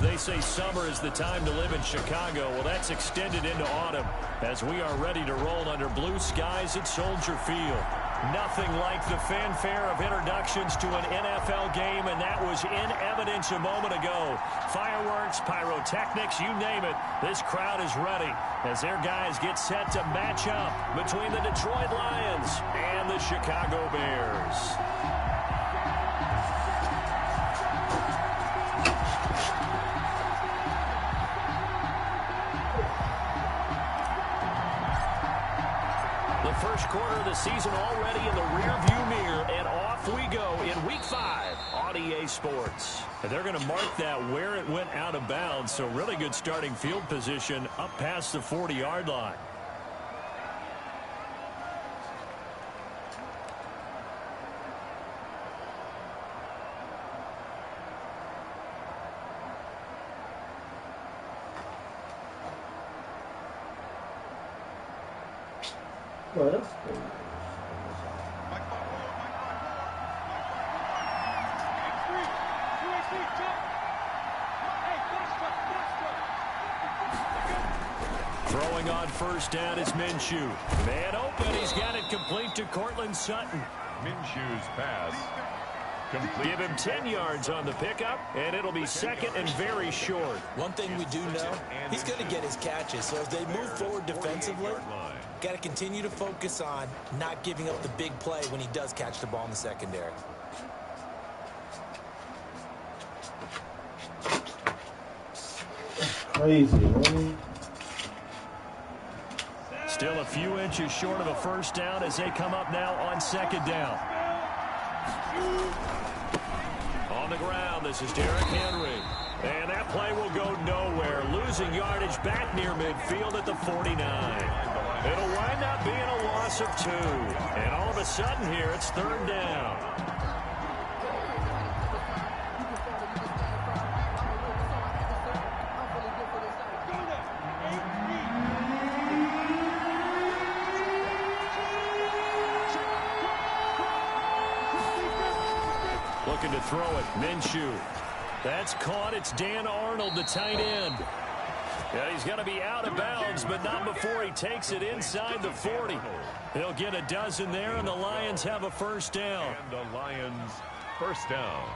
They say summer is the time to live in Chicago. Well, that's extended into autumn as we are ready to roll under blue skies at Soldier Field. Nothing like the fanfare of introductions to an NFL game, and that was in evidence a moment ago. Fireworks, pyrotechnics, you name it. This crowd is ready as their guys get set to match up between the Detroit Lions and the Chicago Bears. First quarter of the season already in the rearview mirror, and off we go in Week 5 on EA Sports. And they're going to mark that where it went out of bounds, so really good starting field position up past the 40-yard line. Well, that's good. Throwing on first down is Minshew. Man open, he's got it complete to Courtland Sutton. Minshew's pass complete. Give him 10 yards on the pickup, and it'll be second and very short. One thing we do know, he's going to get his catches. So as they move forward defensively, got to continue to focus on not giving up the big play when he does catch the ball in the secondary. Crazy, man. Still a few inches short of a first down as they come up now on second down. On the ground, this is Derrick Henry. And that play will go nowhere. Losing yardage back near midfield at the 49. It'll wind up being a loss of 2. And all of a sudden here, it's third down. Looking to throw it. Minshew. That's caught. It's Dan Arnold, the tight end. Yeah, he's going to be out of bounds, but not before he takes it inside the 40. He'll get a dozen there, and the Lions have a first down. And the Lions first down.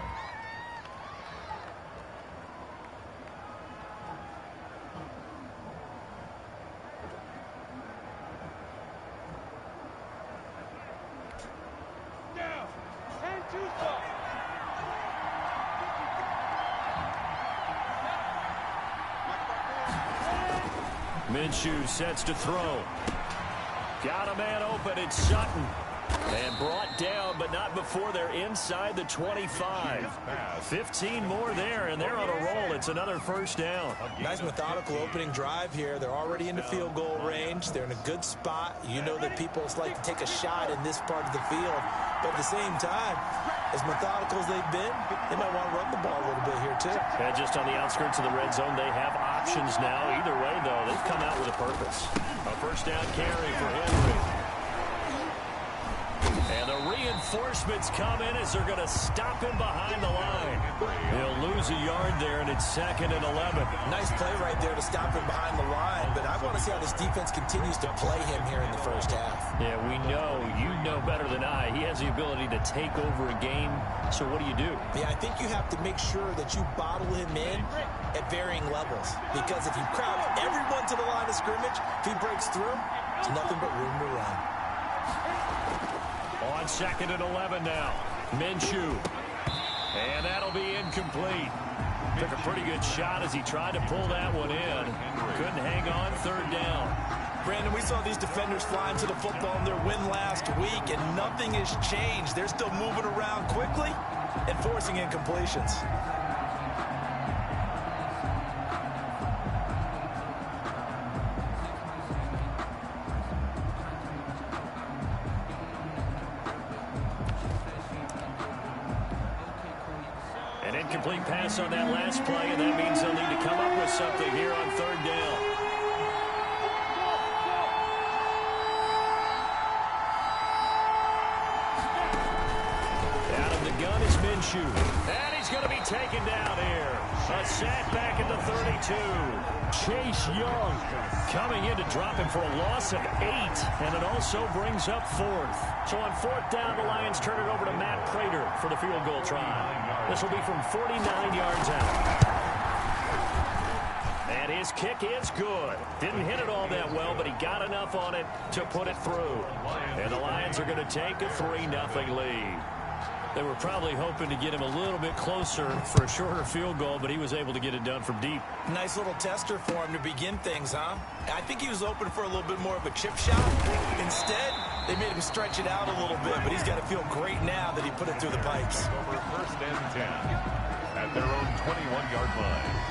Minshew sets to throw. Got a man open. It's Sutton. And brought down, but not before they're inside the 25. 15 more there, and they're on a roll. It's another first down. Nice methodical opening drive here. They're already into field goal range. They're in a good spot. You know that people like to take a shot in this part of the field. But at the same time, as methodical as they've been, they might want to run the ball a little bit here, too. Yeah, just on the outskirts of the red zone, they have options now. Either way, though, they've come out with a purpose. A first down carry for Henry. And the reinforcements come in as they're going to stop him behind the line. He'll lose a yard there, and it's second and 11. Nice play right there to stop him behind the line, but I want to see how this defense continues to play him here in the first half. Yeah, we know, you know better than I, he has the ability to take over a game. So what do you do? Yeah, I think you have to make sure that you bottle him in at varying levels, because if you crowd everyone to the line of scrimmage, if he breaks through, there's nothing but room to run. On second and 11 now. Minshew. And that'll be incomplete. Took a pretty good shot as he tried to pull that one in. Couldn't hang on, third down. Brandon, we saw these defenders flying to the football in their win last week, and nothing has changed. They're still moving around quickly and forcing incompletions. An incomplete pass on that last play, and that means they'll need to come up with something here on third down. Out of the gun is Minshew. And he's going to be taken down here. A sack back at the 32. Chase Young coming in to drop him for a loss of 8. And it also brings up 4th. So on 4th down, the Lions turn it over to Matt Prater for the field goal try. This will be from 49 yards out. And his kick is good. Didn't hit it all that well, but he got enough on it to put it through. And the Lions are going to take a 3-0 lead. They were probably hoping to get him a little bit closer for a shorter field goal, but he was able to get it done from deep. Nice little tester for him to begin things, huh? I think he was open for a little bit more of a chip shot. Instead, they made him stretch it out a little bit, but he's got to feel great now that he put it through the pipes. Over 1st and 10 at their own 21-yard line.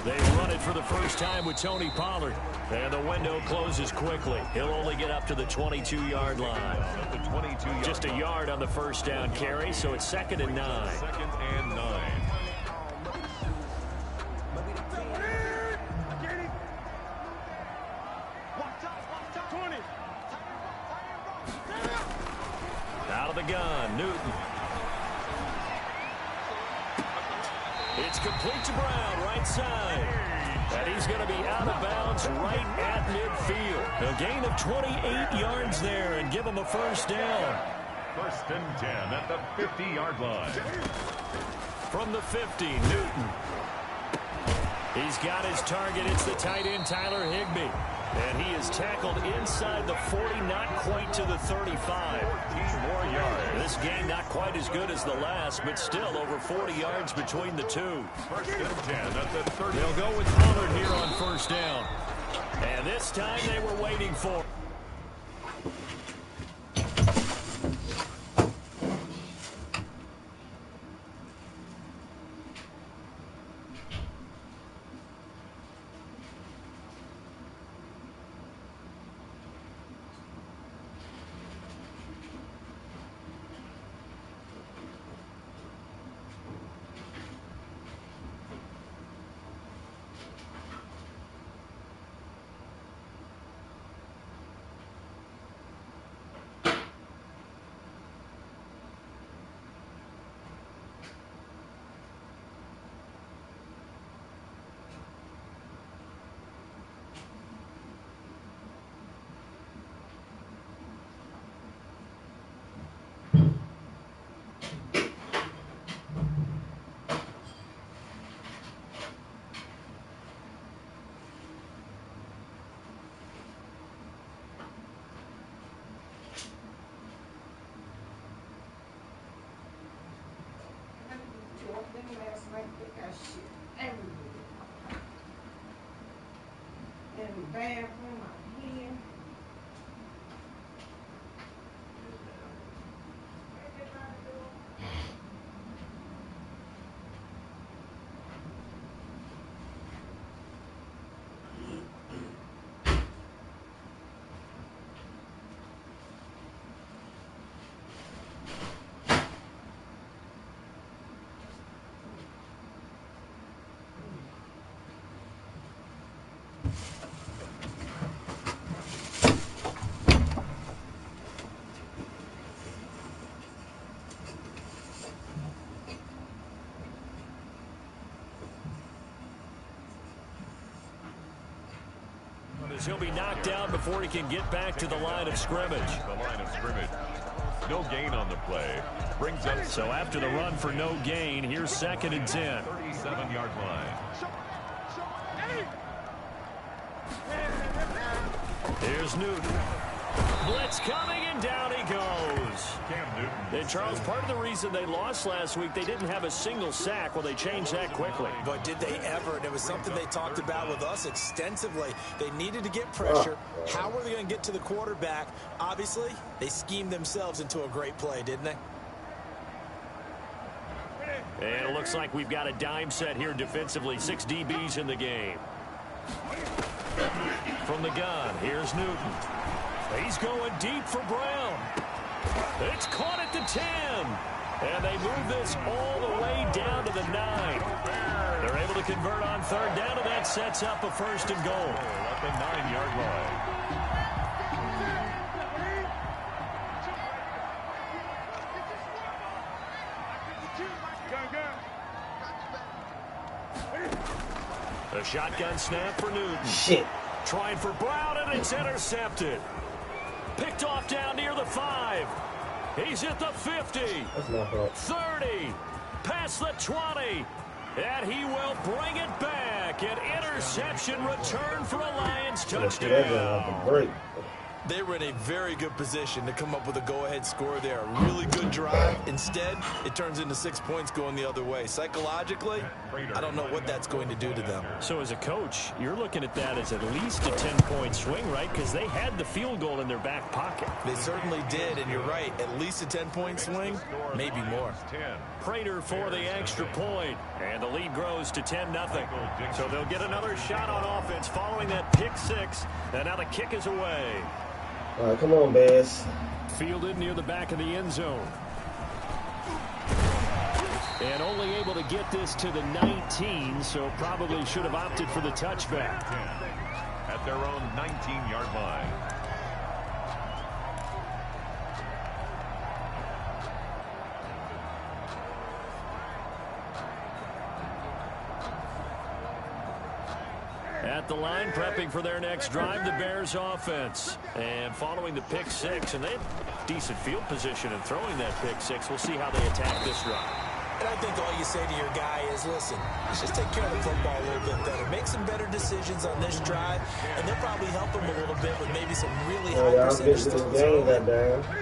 They run it for the first time with Tony Pollard. And the window closes quickly. He'll only get up to the 22-yard line. Just a yard on the first down carry, so it's 2nd and 9. 2nd and 9. Out of the gun, Newton. It's complete to Brown, right side. And he's going to be out of bounds right at midfield. A gain of 28 yards there and give him a first down. 1st and 10 at the 50-yard line. From the 50, Newton. He's got his target. It's the tight end, Tyler Higbee. And he is tackled inside the 40, not quite to the 35. 14 more yards. This game not quite as good as the last, but still over 40 yards between the two. 1st and 10 at the 30. They'll go with Pollard here on first down. And this time they were waiting for. Last night they got shit everywhere. In the bathroom, out here. He'll be knocked down before he can get back to the line of scrimmage. The line of scrimmage. No gain on the play. Brings up. So after the run for no gain, here's 2nd and 10. 37-yard line. Here's Newton. Blitz coming, and down he goes. Cam Newton. And Charles, part of the reason they lost last week, they didn't have a single sack. Well, they changed that quickly. But did they ever? And it was something they talked about with us extensively. They needed to get pressure. How were they going to get to the quarterback? Obviously, they schemed themselves into a great play, didn't they? And it looks like we've got a dime set here defensively. 6 DBs in the game. From the gun, here's Newton. He's going deep for Brown. 10. And they move this all the way down to the 9. They're able to convert on third down, and that sets up a first and goal. At the 9-yard line. A shotgun snap for Newton. Shit. Trying for Brown, and it's intercepted. Picked off down near the 5. He's at the 50. That's my fault. 30. Past the 20. And he will bring it back. An interception return for a Lions touchdown. Break. They were in a very good position to come up with a go-ahead score there. A really good drive. Instead, it turns into 6 points going the other way. Psychologically, I don't know what that's going to do to them. So as a coach, you're looking at that as at least a 10-point swing, right? Because they had the field goal in their back pocket. They certainly did, and you're right. At least a 10-point swing, maybe more. Prater for the extra point, and the lead grows to 10-0. So they'll get another shot on offense following that pick 6, and now the kick is away. All right, come on, Bears. Fielded near the back of the end zone. And only able to get this to the 19, so probably should have opted for the touchback. At their own 19-yard line. At the line, prepping for their next drive, the Bears offense. And following the pick 6, and they have decent field position in throwing that pick 6. We'll see how they attack this drive. And I think all you say to your guy is, listen, let's just take care of the football a little bit better. Make some better decisions on this drive, and they'll probably help him a little bit with maybe some really high percentage throws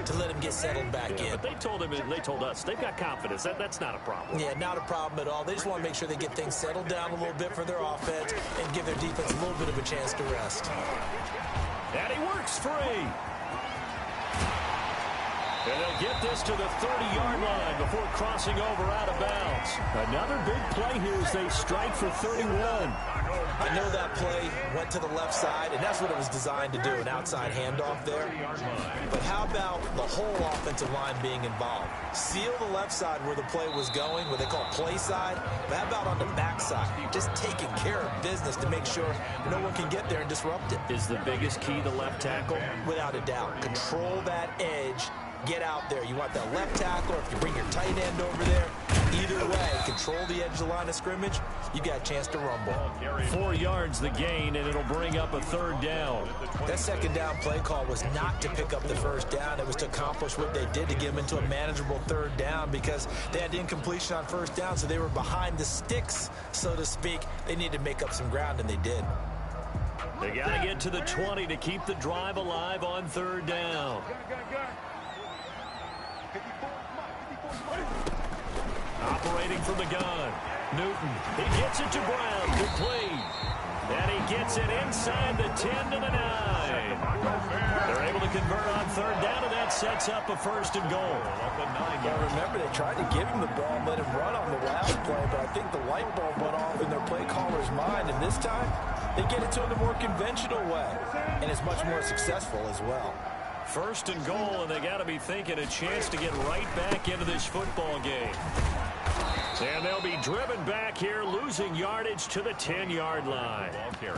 to let him get settled back in. But they told him, and they told us, they've got confidence. That's not a problem. Yeah, not a problem at all. They just want to make sure they get things settled down a little bit for their offense and give their defense a little bit of a chance to rest. And he works free. And they'll get this to the 30-yard line before crossing over out of bounds. Another big play here as they strike for 31. I know that play went to the left side, and that's what it was designed to do, an outside handoff there. But how about the whole offensive line being involved? Seal the left side where the play was going, what they call play side. But how about on the back side? Just taking care of business to make sure no one can get there and disrupt it. Is the biggest key the left tackle? Without a doubt. Control that edge. Get out there. You want that left tackle, or if you bring your tight end over there, either way, control the edge of the line of scrimmage, you got a chance to rumble. 4 yards the gain, and it'll bring up a third down. That second down play call was not to pick up the first down. It was to accomplish what they did to get them into a manageable third down because they had incompletion on first down, so they were behind the sticks, so to speak. They needed to make up some ground, and they did. They got to get to the 20 to keep the drive alive on third down. Operating from the gun. Newton, he gets it to Brown, complete. And he gets it inside the 10 to the 9. They're able to convert on third down, and that sets up a first and goal. Well, remember, they tried to give him the ball and let him run on the last play, but I think the light bulb went off in their play caller's mind, and this time they get it to him the more conventional way, and it's much more successful as well. First and goal, and they got to be thinking a chance to get right back into this football game. And they'll be driven back here, losing yardage to the 10-yard line.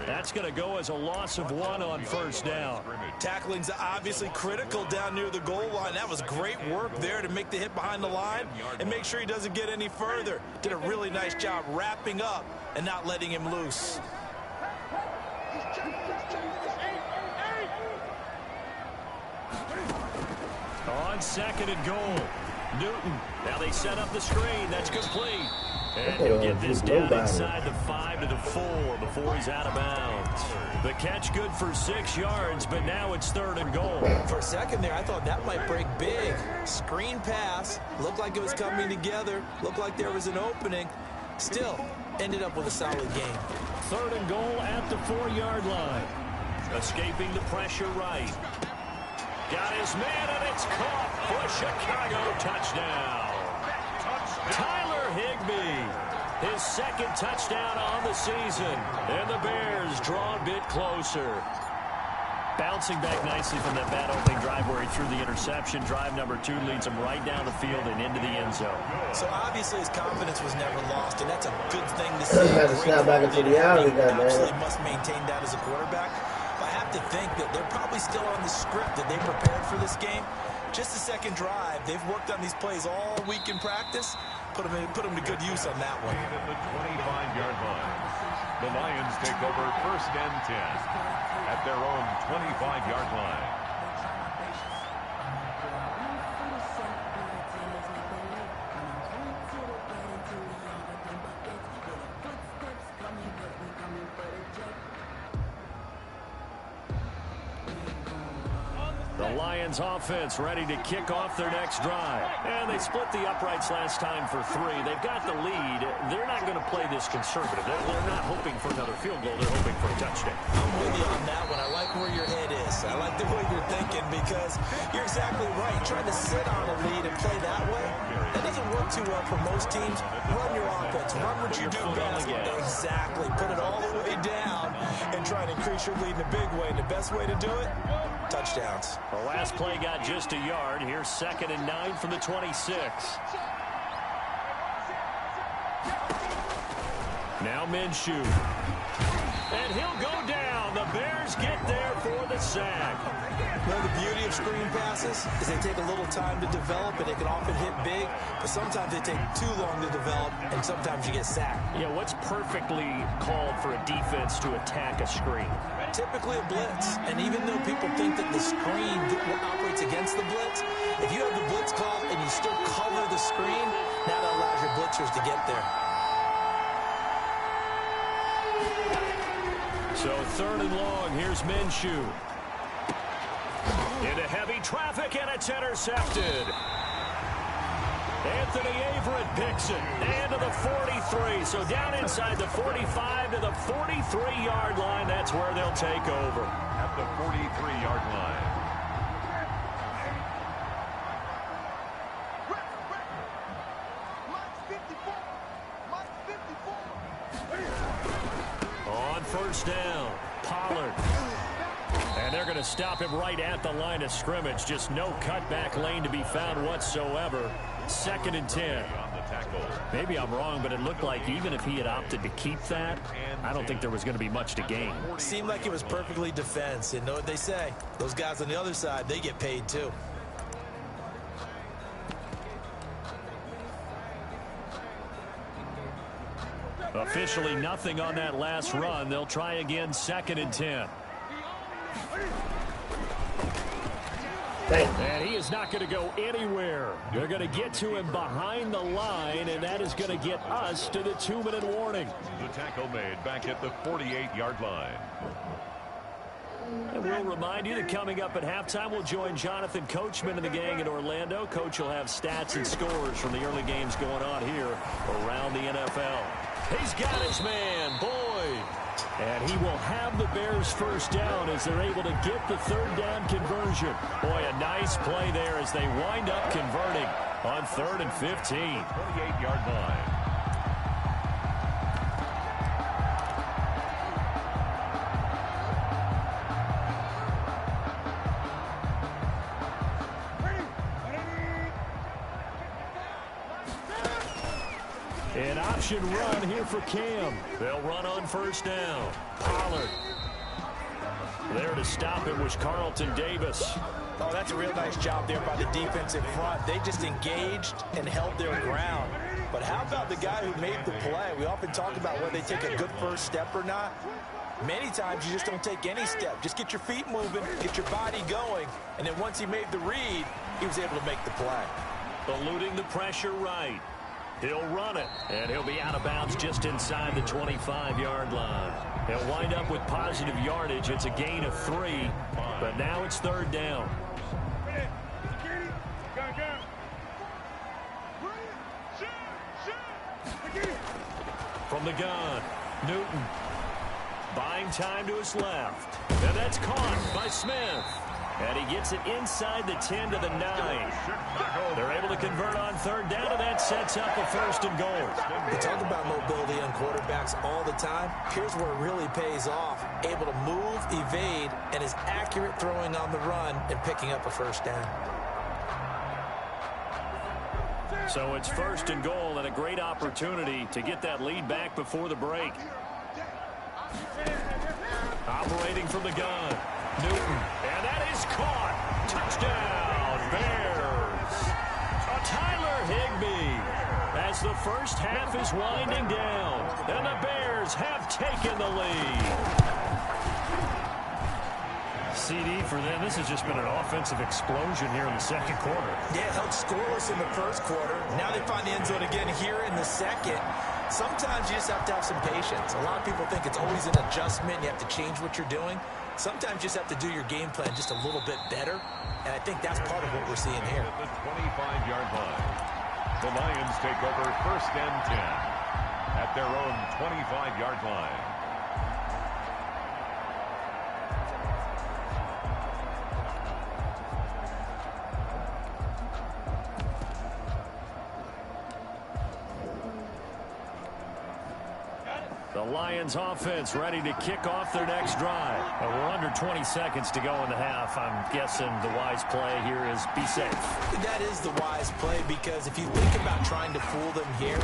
That's going to go as a loss of 1 on first down. Tackling's obviously critical down near the goal line. That was great work there to make the hit behind the line and make sure he doesn't get any further. Did a really nice job wrapping up and not letting him loose. On second and goal, Newton. Now they set up the screen. That's complete. And he'll get this down inside the 5 to the 4 before he's out of bounds. The catch good for 6 yards, but now it's third and goal. For a second there, I thought that might break big. Screen pass. Looked like it was coming together. Looked like there was an opening. Still, ended up with a solid game. Third and goal at the 4-yard line. Escaping the pressure right. Got his man, and it's caught for a Chicago touchdown. Tyler Higbee, his second touchdown on the season, and the Bears draw a bit closer. Bouncing back nicely from that bad opening drive where he threw the interception. Drive number 2 leads him right down the field and into the end zone. So obviously his confidence was never lost, and that's a good thing to see. Had to snap back into reality, goddamn. Absolutely must maintain that as a quarterback. I have to think that they're probably still on the script that they prepared for this game. Just the second drive, they've worked on these plays all week in practice. Put them to good use on that one. At the 25-yard line, the Lions take over 1st and 10 at their own 25-yard line. The Lions offense ready to kick off their next drive. And they split the uprights last time for 3. They've got the lead. They're not going to play this conservative. They're not hoping for another field goal. They're hoping for a touchdown. I'm with you on that one. I like where your head is. I like the way you're thinking because you're exactly right. Trying to sit on a lead and play that way, that doesn't work too well for most teams. Run your offense. Run what you do best. Exactly. Put it all the way down and try to increase your lead in a big way. And the best way to do it, touchdowns. The last play got just a yard. Here's 2nd and 9 from the 26. Now Minshew. And he'll go down. The Bears get there for the sack. You know, the beauty of screen passes is they take a little time to develop, and they can often hit big, but sometimes they take too long to develop, and sometimes you get sacked. Yeah, what's perfectly called for a defense to attack a screen? Typically a blitz, and even though people think that the screen operates against the blitz, if you have the blitz called and you still cover the screen, now that allows your blitzers to get there. So 3rd and long, here's Minshew. Into heavy traffic, and it's intercepted. Anthony Averett picks it, and to the 43. So down inside the 45 to the 43-yard line. That's where they'll take over. At the 43-yard line. On 1st down, Pollard. And they're going to stop him right at the line of scrimmage. Just no cutback lane to be found whatsoever. 2nd and 10. Maybe I'm wrong, but it looked like even if he had opted to keep that, I don't think there was going to be much to gain. Seemed like it was perfectly defense. And know what they say? Those guys on the other side, they get paid too. Officially nothing on that last run. They'll try again 2nd and 10. And he is not going to go anywhere. They're going to get to him behind the line, and that is going to get us to the 2-minute warning. The tackle made back at the 48-yard line. And we'll remind you that coming up at halftime, we'll join Jonathan Coachman and the gang in Orlando. Coach will have stats and scores from the early games going on here around the NFL. He's got his man, Boyd. And he will have the Bears 1st down as they're able to get the 3rd down conversion. Boy, a nice play there as they wind up converting on 3rd and 15. 28-yard line. An option run here for Cam. They'll run on 1st down. Pollard. There to stop it was Carlton Davis. Oh, that's a real nice job there by the defensive front. They just engaged and held their ground. But how about the guy who made the play? We often talk about whether they take a good first step or not. Many times you just don't take any step. Just get your feet moving, get your body going, and then once he made the read, he was able to make the play. Eluding the pressure right. He'll run it, and he'll be out of bounds just inside the 25-yard line. He'll wind up with positive yardage. It's a gain of 3, but now it's 3rd down. From the gun, Newton. Buying time to his left. And that's caught by Smith. And he gets it inside the 10 to the 9. They're able to convert on 3rd down, and that's sets up a 1st and goal. We talk about mobility on quarterbacks all the time. Here's where it really pays off. Able to move, evade, and is accurate throwing on the run and picking up a 1st down. So it's 1st and goal and a great opportunity to get that lead back before the break. Operating from the gun, Newton, and that is caught. Touchdown, Bears. Tyler Higbee, as the first half is winding down, and the Bears have taken the lead. CD for them. This has just been an offensive explosion here in the 2nd quarter. Yeah, held scoreless in the 1st quarter. Now they find the end zone again here in the 2nd. Sometimes you just have to have some patience. A lot of people think it's always an adjustment. You have to change what you're doing. Sometimes you just have to do your game plan just a little bit better. And I think that's part of what we're seeing here. At the 25-yard line, the Lions take over 1st and 10 at their own 25-yard line. The Lions offense ready to kick off their next drive. We're under 20 seconds to go in the half. I'm guessing the wise play here is be safe. That is the wise play, because if you think about trying to fool them here,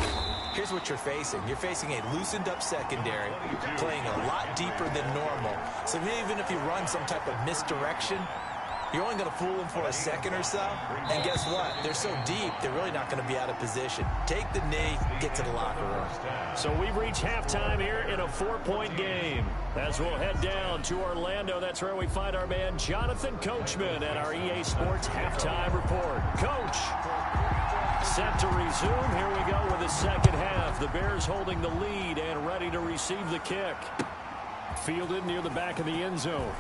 here's what you're facing. You're facing a loosened up secondary, playing a lot deeper than normal. So even if you run some type of misdirection, you're only going to fool them for a second or so. And guess what? They're so deep, they're really not going to be out of position. Take the knee, get to the locker room. So we've reached halftime here in a 4-point game. As we'll head down to Orlando, that's where we find our man Jonathan Coachman at our EA Sports Halftime Report. Coach, set to resume. Here we go with the 2nd half. The Bears holding the lead and ready to receive the kick. Fielded near the back of the end zone.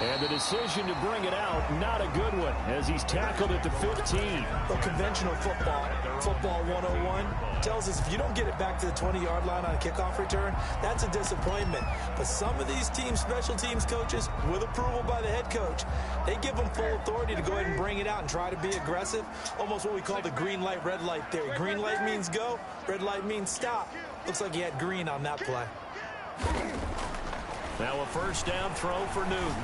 And the decision to bring it out, not a good one, as he's tackled at the 15. Well, conventional football 101, tells us if you don't get it back to the 20-yard line on a kickoff return, that's a disappointment. But some of these teams, special teams coaches, with approval by the head coach, they give them full authority to go ahead and bring it out and try to be aggressive. Almost what we call the green light, red light theory. Green light means go, red light means stop. Looks like he had green on that play. Now a 1st down throw for Newton.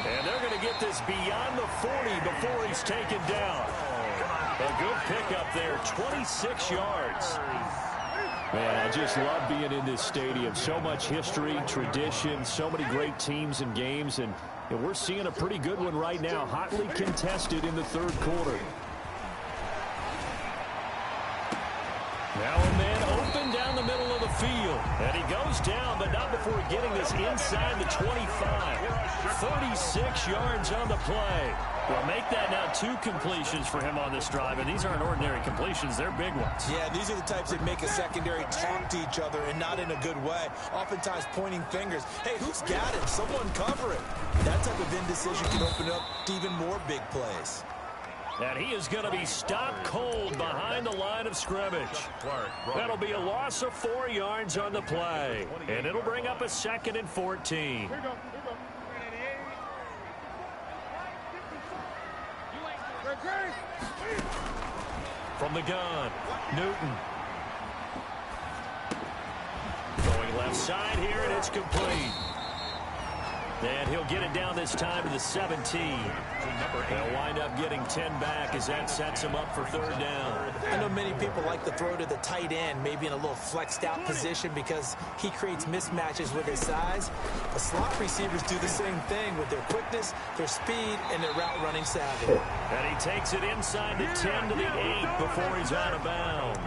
And they're going to get this beyond the 40 before he's taken down. A good pickup there, 26 yards. Man, I just love being in this stadium. So much history, tradition, so many great teams and games. And we're seeing a pretty good one right now, hotly contested in the 3rd quarter. Now a man open down the middle of the field. And he goes down, but not before getting this inside the 25. 36 yards on the play. Well, make that now 2 completions for him on this drive, and these aren't ordinary completions. They're big ones. Yeah, these are the types that make a secondary talk to each other, and not in a good way. Oftentimes pointing fingers. Hey, who's got him? Someone cover it. That type of indecision can open up to even more big plays. And he is going to be stopped cold behind the line of scrimmage. That'll be a loss of 4 yards on the play. And it'll bring up a 2nd and 14. From the gun, Newton. Going left side here, and it's complete. And he'll get it down this time to the 17. They'll wind up getting 10 back as that sets him up for 3rd down. I know many people like to throw to the tight end, maybe in a little flexed out position because he creates mismatches with his size. The slot receivers do the same thing with their quickness, their speed, and their route running savvy. And he takes it inside the 10 to the 8 before he's out of bounds.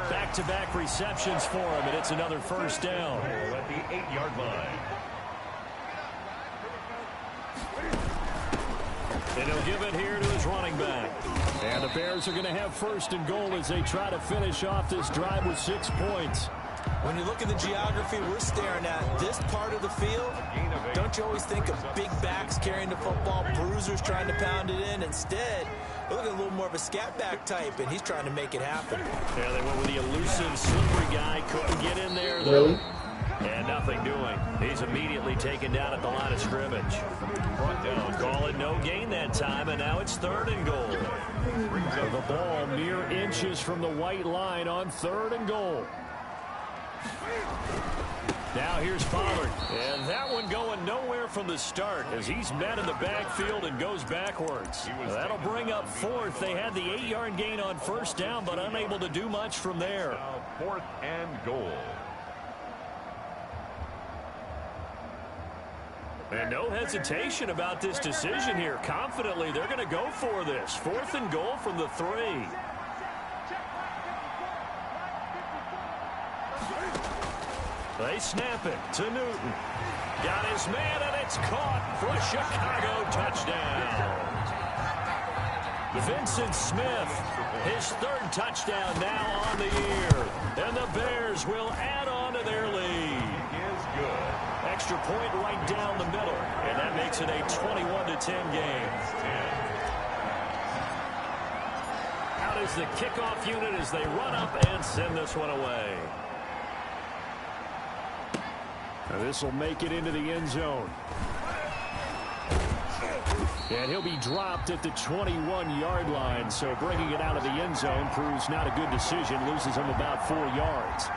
Back-to-back receptions for him, and it's another 1st down. At the 8-yard line. And he'll give it here to his running back. And the Bears are going to have 1st and goal as they try to finish off this drive with 6 points. When you look at the geography we're staring at, this part of the field, don't you always think of big backs carrying the football, bruisers trying to pound it in? Instead, we're looking at a little more of a scat back type, and he's trying to make it happen. Yeah, they went with the elusive, slippery guy. Couldn't get in there, though. Really? And nothing doing. He's immediately taken down at the line of scrimmage. Brought down. Call it no gain that time, and now it's 3rd and goal. The ball mere inches from the white line on 3rd and goal. Now here's Pollard. And that one going nowhere from the start as he's met in the backfield and goes backwards. That'll bring up 4th. They had the 8-yard gain on 1st down, but unable to do much from there. Now 4th and goal. And no hesitation about this decision here. Confidently, they're going to go for this. 4th and goal from the 3. They snap it to Newton. Got his man, and it's caught for a Chicago touchdown. Vincent Smith, his 3rd touchdown now on the year. And the Bears will add on to their lead. He is good. Extra point right down the middle, and that makes it a 21-10 game. Out is the kickoff unit as they run up and send this one away. This will make it into the end zone. And he'll be dropped at the 21-yard line, so bringing it out of the end zone proves not a good decision, loses him about 4 yards.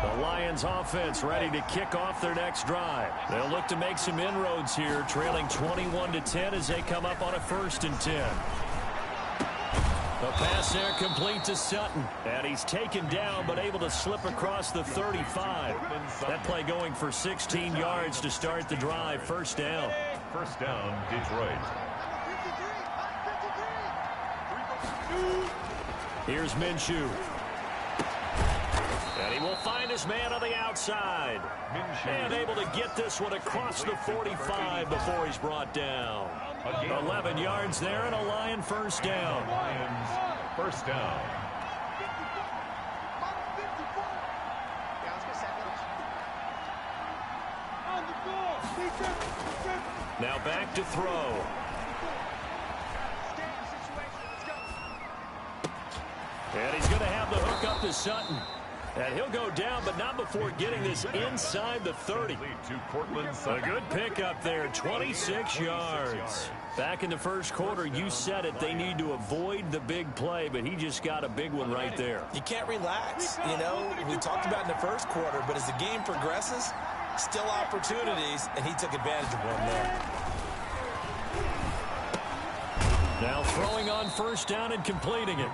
The Lions offense ready to kick off their next drive. They'll look to make some inroads here, trailing 21-10 as they come up on a 1st and 10. The pass there complete to Sutton. And he's taken down but able to slip across the 35. That play going for 16 yards to start the drive. 1st down. 1st down, Detroit. Here's Minshew. And he will find his man on the outside. And able to get this one across the 45 before he's brought down. 11 yards there and a Lion 1st down. Lions 1st down. Now back to throw. And he's going to have the hook up to Sutton. And he'll go down, but not before getting this inside the 30. A good pickup there, 26 yards. Back in the 1st quarter, you said it, they need to avoid the big play, but he just got a big one right there. You can't relax. You know, we talked about in the 1st quarter, but as the game progresses, still opportunities, and he took advantage of one there. Now throwing on 1st down and completing it.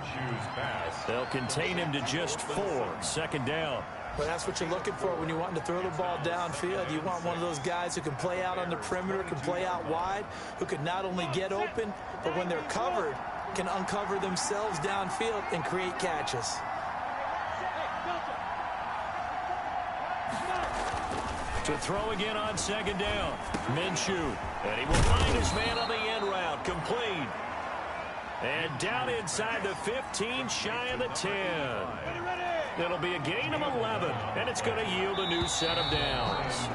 Pass. They'll contain him to just 4. 2nd down. But that's what you're looking for when you want to throw the ball downfield. You want one of those guys who can play out on the perimeter, can play out wide, who can not only get open, but when they're covered, can uncover themselves downfield and create catches. To throw again on 2nd down. Minshew. And he will find his man on the end route. Complete. And down inside the 15, shy of the 10. It'll be a gain of 11, and it's going to yield a new set of downs.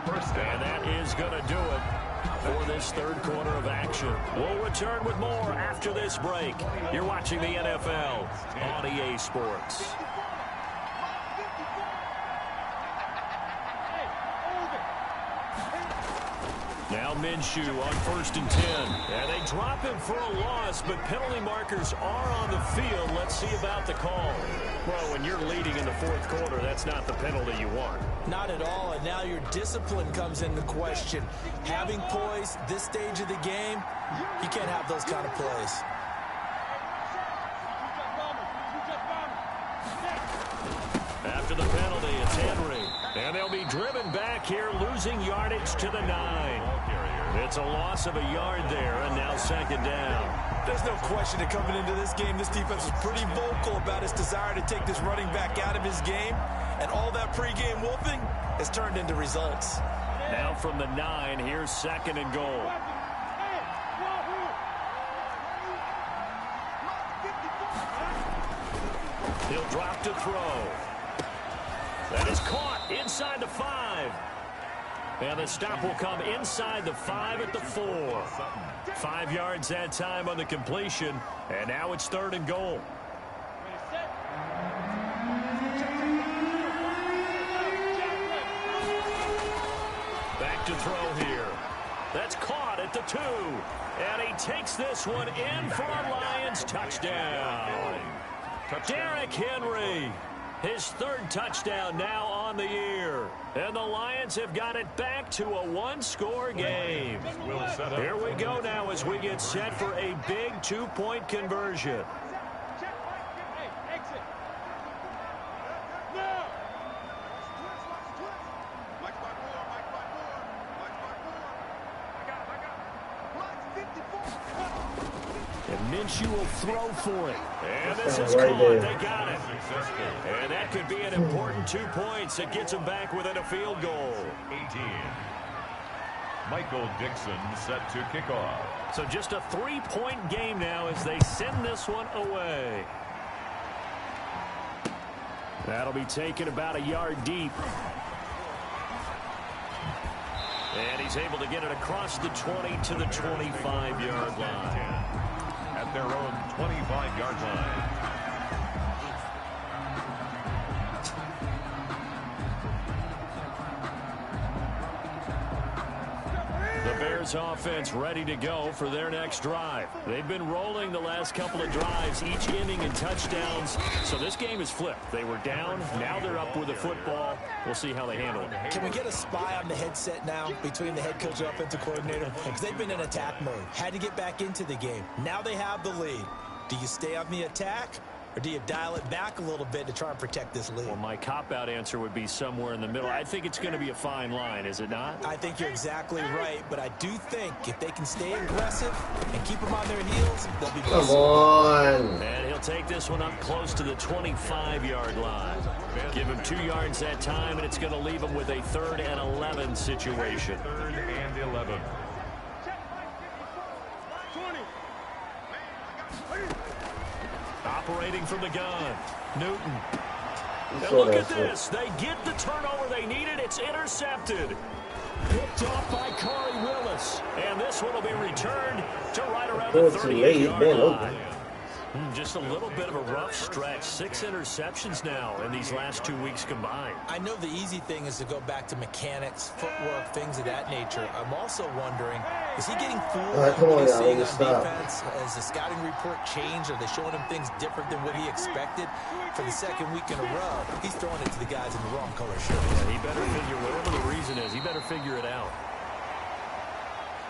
And that is going to do it for this 3rd quarter of action. We'll return with more after this break. You're watching the NFL on EA Sports. Now Minshew on 1st and 10. And they drop him for a loss, but penalty markers are on the field. Let's see about the call. Well, when you're leading in the 4th quarter, that's not the penalty you want. Not at all, and now your discipline comes into question. Having poise this stage of the game, you can't have those kind of plays. After the penalty, it's Henry. And they'll be driven back here, losing yardage to the 9. It's a loss of a yard there, and now 2nd down. There's no question that coming into this game, this defense was pretty vocal about its desire to take this running back out of his game. And all that pregame wolfing has turned into results. Now from the 9, here's 2nd and goal. He'll drop to throw. That is caught inside the 5. And the stop will come inside the 5 at the 4. 5 yards that time on the completion. And now it's 3rd and goal. Back to throw here. That's caught at the 2. And he takes this one in for a Lions touchdown. Derrick Henry. His 3rd touchdown now on the year. And the Lions have got it back to a 1-score game. Here we go now as we get set for a big 2-point conversion. And Minshew will throw for it. And this is caught. They got it. And that could be an important 2 points. It gets them back within a field goal. 18. Michael Dixon set to kick off. So just a 3-point game now as they send this one away. That'll be taken about a yard deep. And he's able to get it across the 20 to the 25-yard line. At their own 25-yard line. The Bears offense ready to go for their next drive. They've been rolling the last couple of drives, each ending in touchdowns. So this game is flipped. They were down. Now they're up with the football. We'll see how they handle it. Can we get a spy on the headset now between the head coach and offensive coordinator? Because they've been in attack mode. Had to get back into the game. Now they have the lead. Do you stay on the attack? Or do you dial it back a little bit to try and protect this lead? Well, my cop-out answer would be somewhere in the middle. I think it's going to be a fine line, is it not? I think you're exactly right, but I do think if they can stay aggressive and keep them on their heels, they'll be Come on. And he'll take this one up close to the 25-yard line. Give him 2 yards that time, and it's going to leave him with a 3rd and 11 situation. 3rd and 11. Operating from the gun, Newton. And look at this. They get the turnover they needed. It's intercepted. Picked off by Corey Willis. And this one will be returned to right around the 38-yard line. Just a little bit of a rough stretch. 6 interceptions now in these last 2 weeks combined. I know the easy thing is to go back to mechanics, footwork, things of that nature. I'm also wondering, is he getting fooled by what he's seeing on defense? Has the scouting report changed? Are they showing him things different than what he expected? For the 2nd week in a row, he's throwing it to the guys in the wrong color shirts. Yeah, he better figure, whatever the reason is, he better figure it out.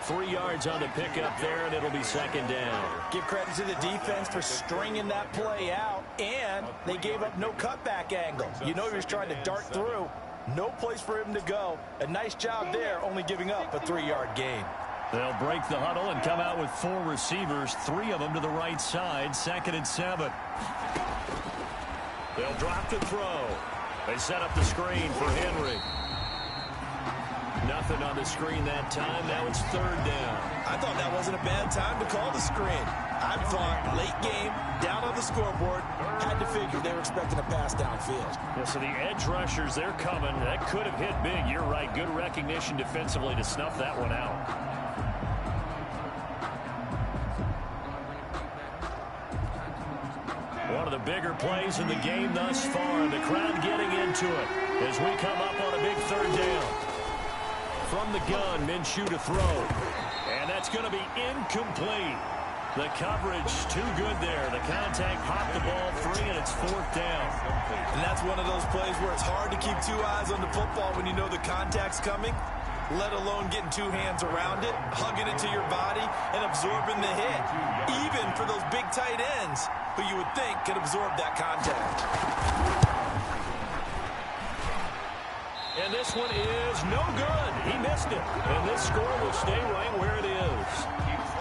3 yards on the pickup there, and it'll be 2nd down. Give credit to the defense for stringing that play out, and they gave up no cutback angle. You know he was trying to dart through. No place for him to go. A nice job there, only giving up a 3-yard gain. They'll break the huddle and come out with 4 receivers, 3 of them to the right side, 2nd and 7. They'll drop the throw. They set up the screen for Henry. Nothing on the screen that time. Now it's 3rd down. I thought that wasn't a bad time to call the screen. I thought late game, down on the scoreboard, had to figure they were expecting a pass downfield. Yeah, so the edge rushers, they're coming. That could have hit big. You're right. Good recognition defensively to snuff that one out. One of the bigger plays in the game thus far. The crowd getting into it as we come up on a big 3rd down. From the gun, Minshew to throw. And that's going to be incomplete. The coverage too good there. The contact popped the ball free, and it's 4th down. And that's one of those plays where it's hard to keep 2 eyes on the football when you know the contact's coming, let alone getting 2 hands around it, hugging it to your body, and absorbing the hit. Even for those big tight ends who you would think could absorb that contact. And this one is no good. He missed it. And this score will stay right where it is.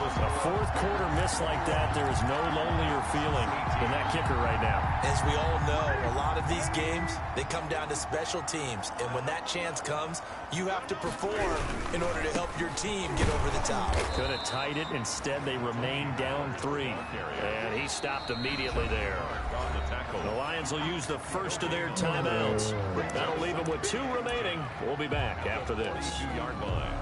A 4th quarter miss like that, there is no lonelier feeling than that kicker right now. As we all know, a lot of these games, they come down to special teams. And when that chance comes, you have to perform in order to help your team get over the top. Could have tied it. Instead, they remain down 3. And he stopped immediately there. tackle. The Lions will use the first of their timeouts. That'll leave them with 2 remaining. We'll be back after this. 2-yard line.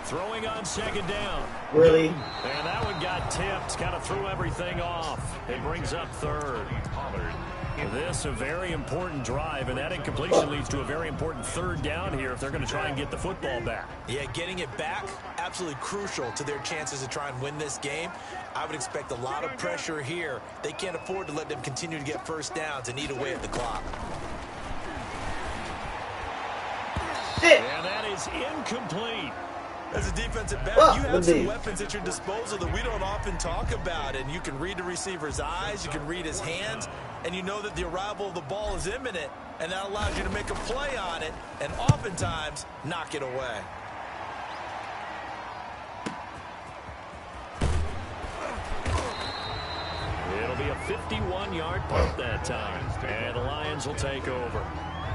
Throwing on second down. Really? And that one got tipped, kind of threw everything off. It brings up third. This a very important drive, and that incompletion leads to a very important third down here if they're going to try and get the football back. Yeah, getting it back, absolutely crucial to their chances to try and win this game. I would expect a lot of pressure here. They can't afford to let them continue to get first downs and eat away at the clock. And that is incomplete. As a defensive back, you have some weapons at your disposal that we don't often talk about. And you can read the receiver's eyes, you can read his hands, and you know that the arrival of the ball is imminent. And that allows you to make a play on it and oftentimes knock it away. It'll be a 51-yard punt that time. And the Lions will take over.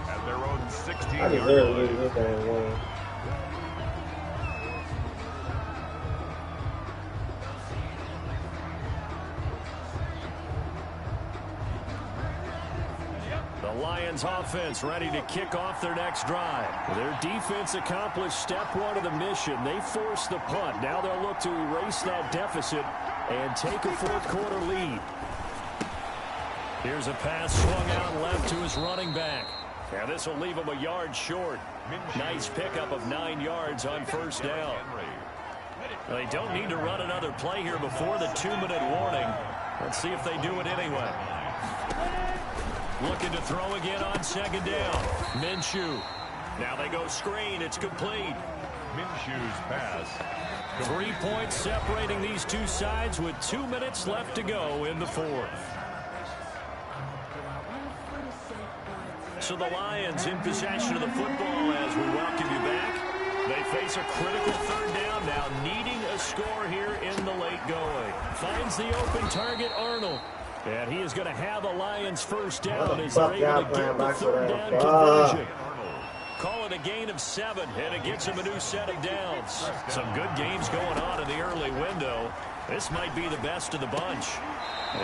At their own I 16-yard deserve to line. lose this game. The Lions offense ready to kick off their next drive. Their defense accomplished step 1 of the mission. They forced the punt. Now they'll look to erase that deficit and take a fourth-quarter lead. Here's a pass swung out left to his running back. Now this will leave him a yard short. Nice pickup of 9 yards on first down. They don't need to run another play here before the 2-minute warning. Let's see if they do it anyway. Looking to throw again on second down. Minshew. Now they go screen. It's complete. Minshew's pass. 3 points separating these two sides with 2 minutes left to go in the fourth. So the Lions in possession of the football as we welcome you back. They face a critical third down now, needing a score here in the late going. Finds the open target, Arnold. And he is going to have a Lions first down as they're able to get the third down conversion. Call it a gain of 7, and it gets him a new set of downs. Some good games going on in the early window. This might be the best of the bunch.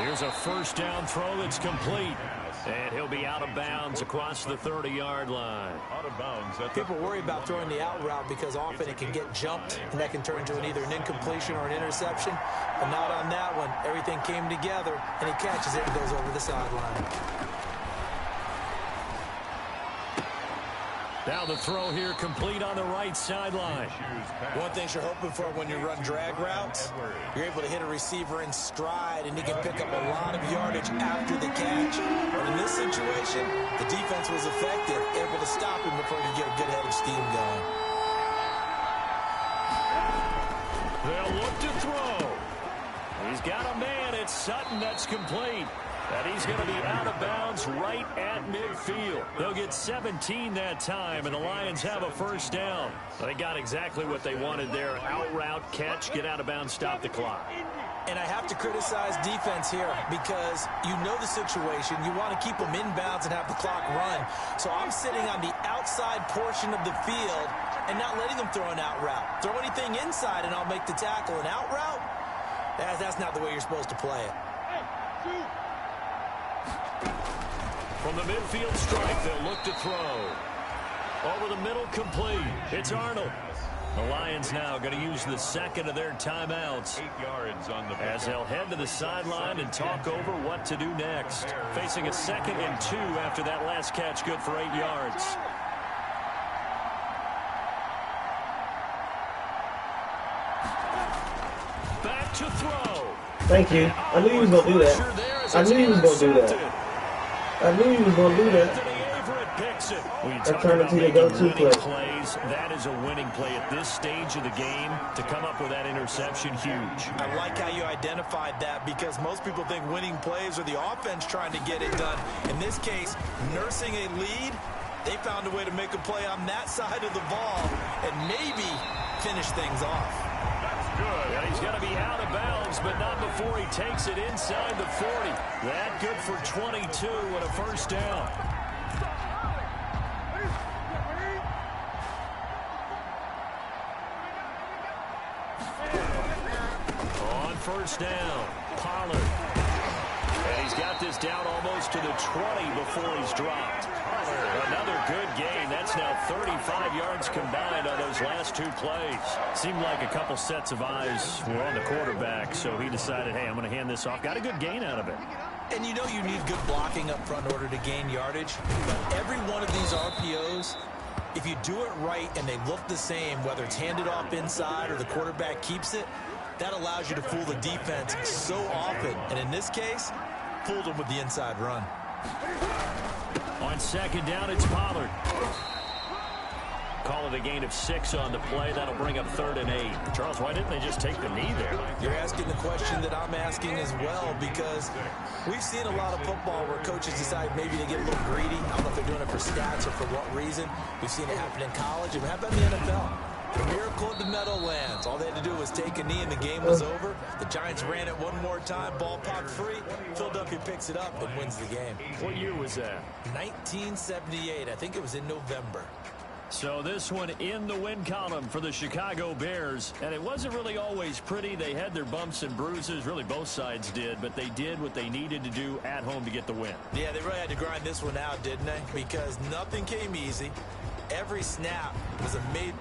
Here's a first down throw that's complete. And he'll be out of bounds across the 30-yard line. Out of bounds. People worry about throwing the out route because often it can get jumped, and that can turn into either an incompletion or an interception. But not on that one. Everything came together, and he catches it and goes over the sideline. Now the throw here complete on the right sideline. One thing you're hoping for when you run drag routes, you're able to hit a receiver in stride, and he can pick up a lot of yardage after the catch. But in this situation, the defense was effective, able to stop him before he could get a good head of steam going. They'll look to throw. He's got a man. It's Sutton that's complete. And he's going to be out of bounds right at midfield. They'll get 17 that time, and the Lions have a first down. They got exactly what they wanted there. Out route, catch, get out of bounds, stop the clock. And I have to criticize defense here because you know the situation. You want to keep them inbounds and have the clock run. So I'm sitting on the outside portion of the field and not letting them throw an out route. Throw anything inside, and I'll make the tackle. An out route? That's not the way you're supposed to play it. From the midfield strike, they'll look to throw. Over the middle, complete. It's Arnold. The Lions now going to use the second of their timeouts 8 yards on the as they'll head to the sideline and talk over what to do next. Facing a 2nd and 2 after that last catch, good for 8 yards. Back to throw. Thank you. I knew he was going to do that. I knew he was going to do that. I knew he was going to do that. I turned it to the go-to play. Plays, that is a winning play at this stage of the game. To come up with that interception, huge. I like how you identified that because most people think winning plays are the offense trying to get it done. In this case, nursing a lead, they found a way to make a play on that side of the ball and maybe finish things off. good. And he's going to be out of bounds, but not before he takes it inside the 40. That good for 22 and a first down. On first down, Pollard. And he's got this down almost to the 20 before he's dropped. Another good gain. That's now 35 yards combined on those last two plays. Seemed like a couple sets of eyes were on the quarterback, so he decided, hey, I'm going to hand this off. Got a good gain out of it. And you know you need good blocking up front in order to gain yardage. But every one of these RPOs, if you do it right and they look the same, whether it's handed off inside or the quarterback keeps it, that allows you to fool the defense so often. And in this case, fooled them with the inside run. On second down, it's Pollard. Call it a gain of 6 on the play. That'll bring up 3rd and 8. Charles, why didn't they just take the knee there? You're asking the question that I'm asking as well, because we've seen a lot of football where coaches decide maybe to get a little greedy. I don't know if they're doing it for stats or for what reason. We've seen it happen in college. It happened in the NFL. The miracle of the Meadowlands. All they had to do was take a knee and the game was over. The Giants ran it one more time, ball popped free. Philadelphia picks it up and wins the game. What year was that? 1978. I think it was in November. So this one in the win column for the Chicago Bears. And it wasn't really always pretty. They had their bumps and bruises. Really, both sides did. But they did what they needed to do at home to get the win. Yeah, they really had to grind this one out, didn't they? Because nothing came easy. Every snap was a made...